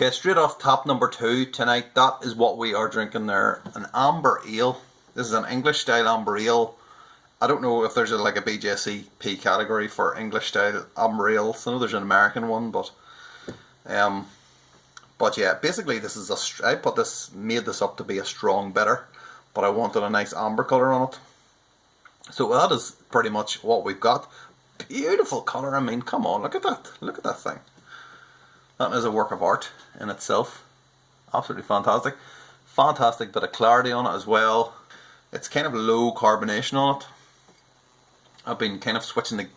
Okay, straight off top, number 2 tonight, that is what we are drinking there. An amber ale. This is an English style amber ale. I don't know if there's like a BJCP category for English style amber ales. I know there's an American one, but yeah, basically this is made this up to be a strong bitter, but I wanted a nice amber colour on it. So that is pretty much what we've got. Beautiful colour, I mean, come on, look at that. Look at that thing. That is a work of art in itself. Absolutely fantastic. Fantastic bit of clarity on it as well. It's kind of low carbonation on it. I've been kind of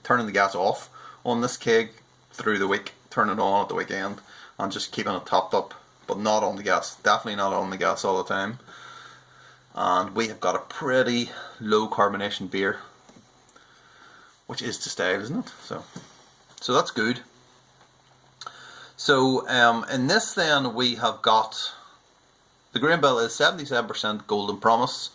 turning the gas off on this keg through the week, turning it on at the weekend, and just keeping it topped up, but not on the gas. Definitely not on the gas all the time. And we have got a pretty low carbonation beer, which is to style, isn't it? So that's good. So in this then we have got, the grain bill is 77% Golden Promise,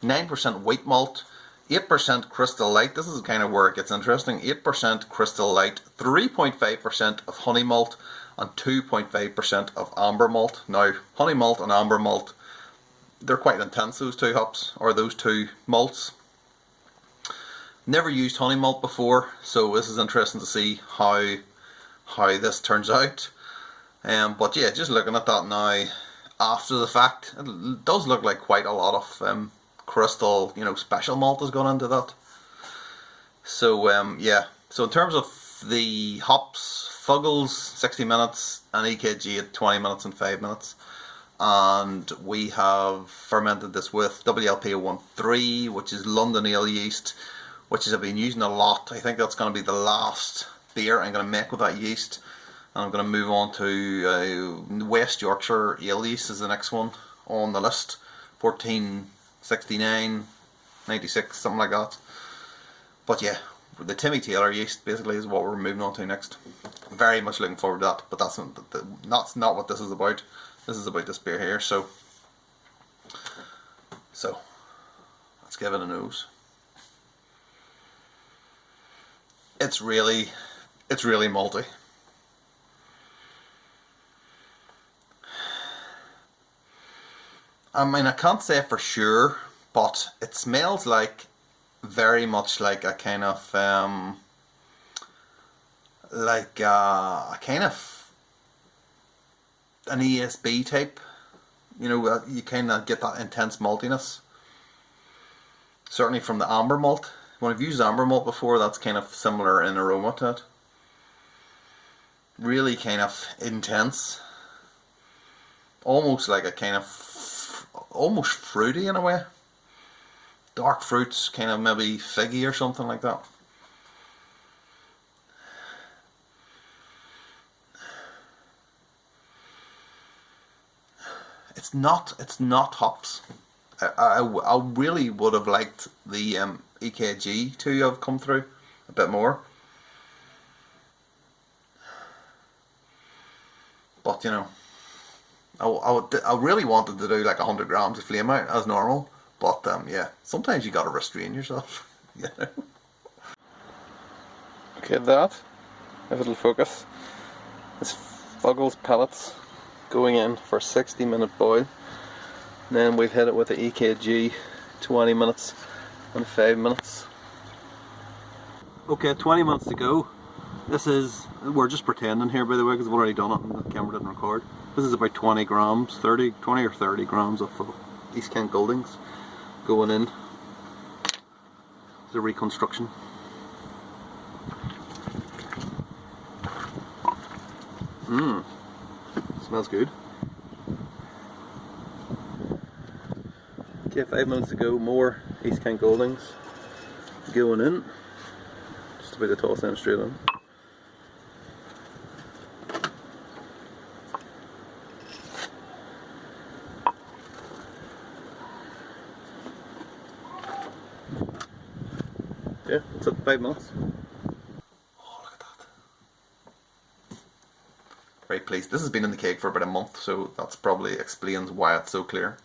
9% wheat malt, 8% Crystal Light. This is kind of where it gets interesting. 8% Crystal Light, 3.5% of honey malt, and 2.5% of amber malt. Now, honey malt and amber malt, they're quite intense, those two hops, or those two malts. Never used honey malt before, so this is interesting to see how this turns out. But yeah, just looking at that now after the fact, it does look like quite a lot of crystal, special malt has gone into that. So yeah, so in terms of the hops, Fuggles 60 minutes and EKG at 20 minutes and 5 minutes. And we have fermented this with WLP130, which is London ale yeast, which I've been using a lot. I think that's going to be the last beer I'm going to make with that yeast. And I'm going to move on to West Yorkshire ale yeast is the next one on the list. 1469, 96, something like that. But yeah, the Timmy Taylor yeast basically is what we're moving on to next. Very much looking forward to that, but that's not what this is about. This is about this beer here, so let's give it a nose. It's really malty. I mean, I can't say for sure, but it smells like very much like a kind of a kind of an ESB type. You kind of get that intense maltiness. Certainly from the amber malt. When I've used amber malt before, that's kind of similar in aroma to it. Really kind of intense. Almost like a kind of almost fruity in a way. Dark fruits, kind of maybe figgy or something like that. It's not hops. I really would have liked the EKG to have come through a bit more. But I really wanted to do like 100 grams of flame out as normal. But yeah, sometimes you gotta restrain yourself. Okay, if it'll focus, it's Fuggles pellets going in for a 60-minute boil. And then we've hit it with the EKG 20 minutes and 5 minutes. Okay, 20 minutes to go. We're just pretending here, by the way, because I've already done it and the camera didn't record. This is about 20 grams, 20 or 30 grams of East Kent Goldings going in. It's a reconstruction. Smells good. Okay, 5 minutes to go, more East Kent Goldings going in. Just about to toss them straight in. Yeah, it's at 5 minutes. Oh, look at that. Very pleased. This has been in the keg for about a month, so that's probably explains why it's so clear.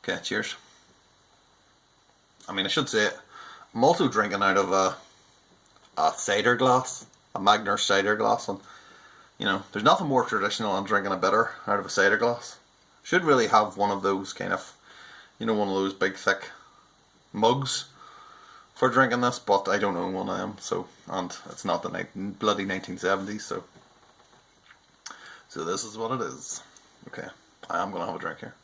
Okay, cheers. I mean, I should say, I'm also drinking out of a cider glass, a Magner cider glass, and You know, there's nothing more traditional than drinking a bitter out of a cider glass. Should really have one of those kind of, you know, one of those big thick mugs for drinking this, but I don't own one of them, so, and it's not the bloody 1970s, so this is what it is. Okay, I am going to have a drink here.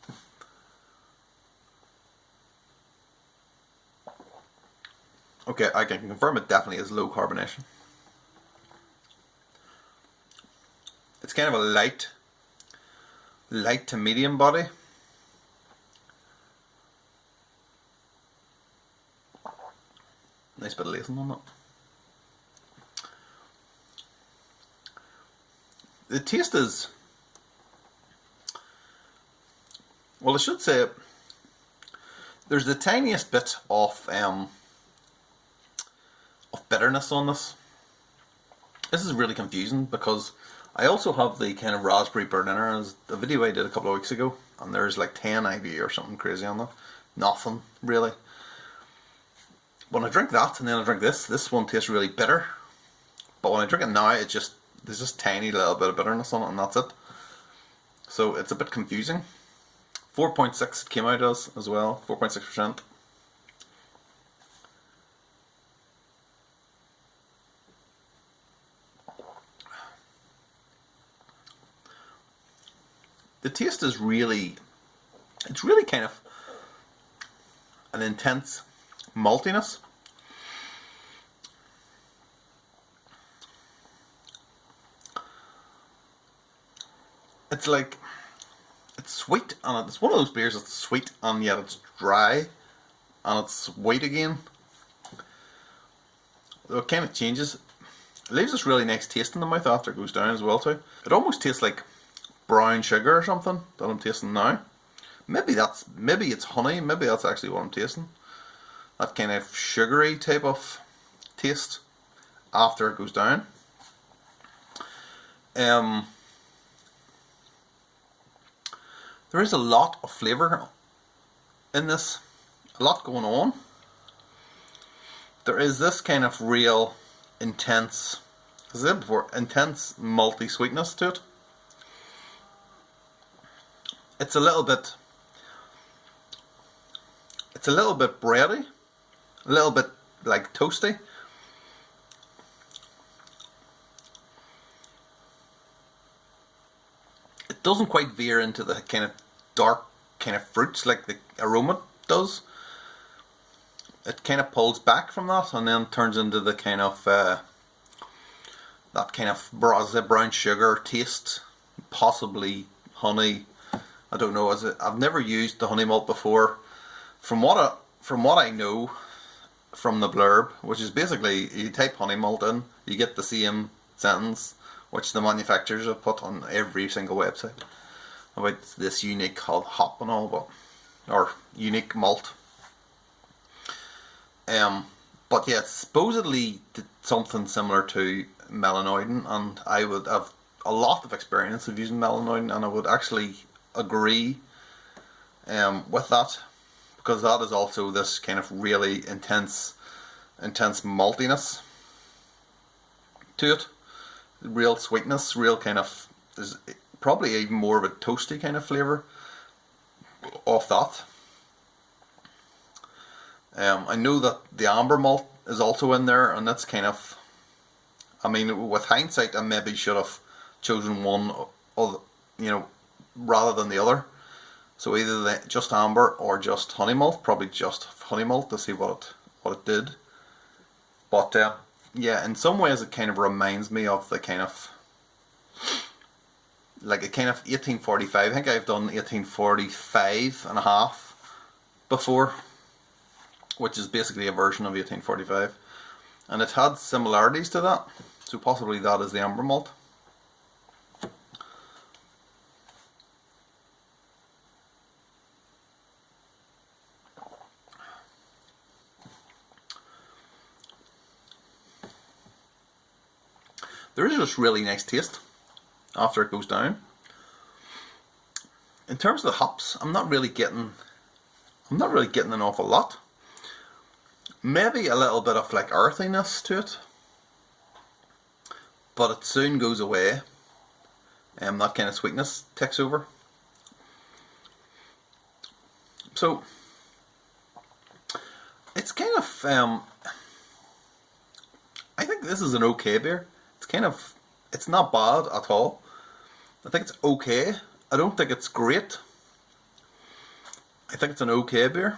Okay, I can confirm it definitely is low carbonation. It's kind of a light to medium body. Nice bit of lacing on it. The taste is, well, I should say, there's the tiniest bit of bitterness on this. This is really confusing because I also have the kind of raspberry Berliner, as a video I did a couple of weeks ago, and there's like 10 IBU or something crazy on that. Nothing really. When I drink that and then I drink this one tastes really bitter. But when I drink it now, there's just tiny little bit of bitterness on it, and that's it. So it's a bit confusing. 4.6 it came out as well, 4.6%. The taste is really, it's really kind of an intense maltiness. It's like, it's sweet, and it's one of those beers that's sweet and yet it's dry and it's white again. It kind of changes. It leaves this really nice taste in the mouth after it goes down as well too. It almost tastes like brown sugar or something that I'm tasting now. Maybe it's honey, maybe that's actually what I'm tasting. That kind of sugary type of taste after it goes down. There is a lot of flavour in this, a lot going on. There is this kind of real intense, as I said before, intense malty sweetness to it. It's a little bit bready, a little bit like toasty. It doesn't quite veer into the kind of dark kind of fruits like the aroma does. It kind of pulls back from that and then turns into the kind of that kind of brown sugar taste, possibly honey. I don't know. I've never used the honey malt before. From what I know from the blurb, which is basically you type honey malt in, you get the same sentence which the manufacturers have put on every single website about this unique hop and all, or unique malt. But yeah, supposedly something similar to melanoidin, and I would have a lot of experience of using melanoidin, and I would actually agree with that, because that is also this kind of really intense maltiness to it, real sweetness, real kind of, there's probably even more of a toasty kind of flavour of that. I know that the amber malt is also in there, and that's kind of, I mean, with hindsight I maybe should have chosen one of, you know, rather than the other. So either just amber or just honey malt, probably just honey malt to see what it did. But yeah, in some ways it kind of reminds me of the kind of, like a kind of 1845. I think I've done 1845 and a half before, which is basically a version of 1845, and it had similarities to that, so possibly that is the amber malt. There is just really nice taste after it goes down. In terms of the hops, I'm not really getting an awful lot. Maybe a little bit of like earthiness to it, but it soon goes away. that kind of sweetness takes over. So it's kind of I think this is an okay beer. It's not bad at all. I think it's okay. I don't think it's great. I think it's an okay beer.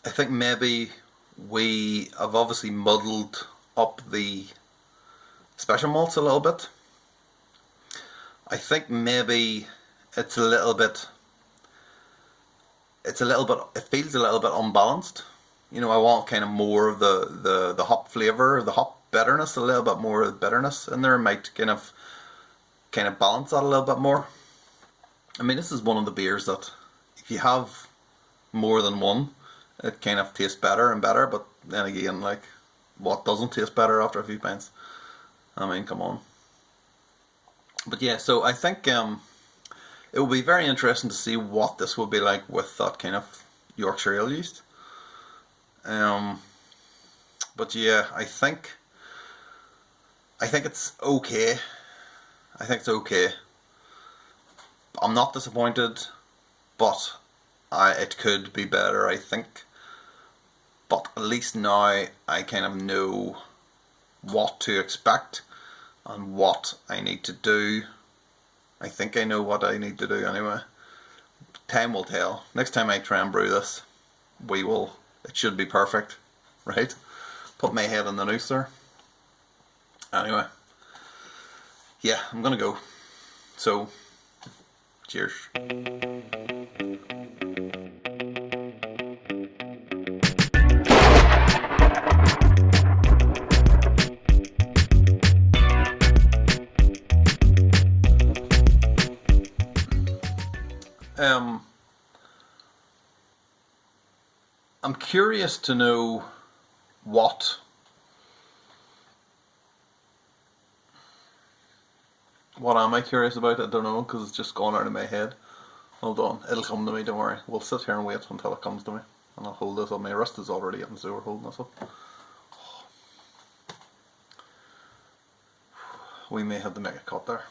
I think maybe we have obviously muddled up the special malts a little bit. I think maybe it's a little bit, it feels a little bit unbalanced. You know, I want kind of more of the hop flavour, the hop bitterness, a little bit more of the bitterness in there might kind of balance that a little bit more. I mean, this is one of the beers that if you have more than one, it kind of tastes better and better, but then again, like, what doesn't taste better after a few pints? I mean, come on. But yeah, so I think it will be very interesting to see what this will be like with that kind of Yorkshire ale yeast. But yeah, I think it's okay. I think it's okay. I'm not disappointed, but it could be better, I think. But at least now I kind of know what to expect and what I need to do. I think I know what I need to do anyway. Time will tell. Next time I try and brew this, it should be perfect, right? Put my head in the noose there. Anyway, yeah, I'm gonna go. So, cheers. I'm curious to know what am I curious about? I don't know, because it's just gone out of my head. Hold on, it'll come to me, don't worry. We'll sit here and wait until it comes to me. And I'll hold this up. My wrist is already getting sore holding this up. We may have to make a cut there.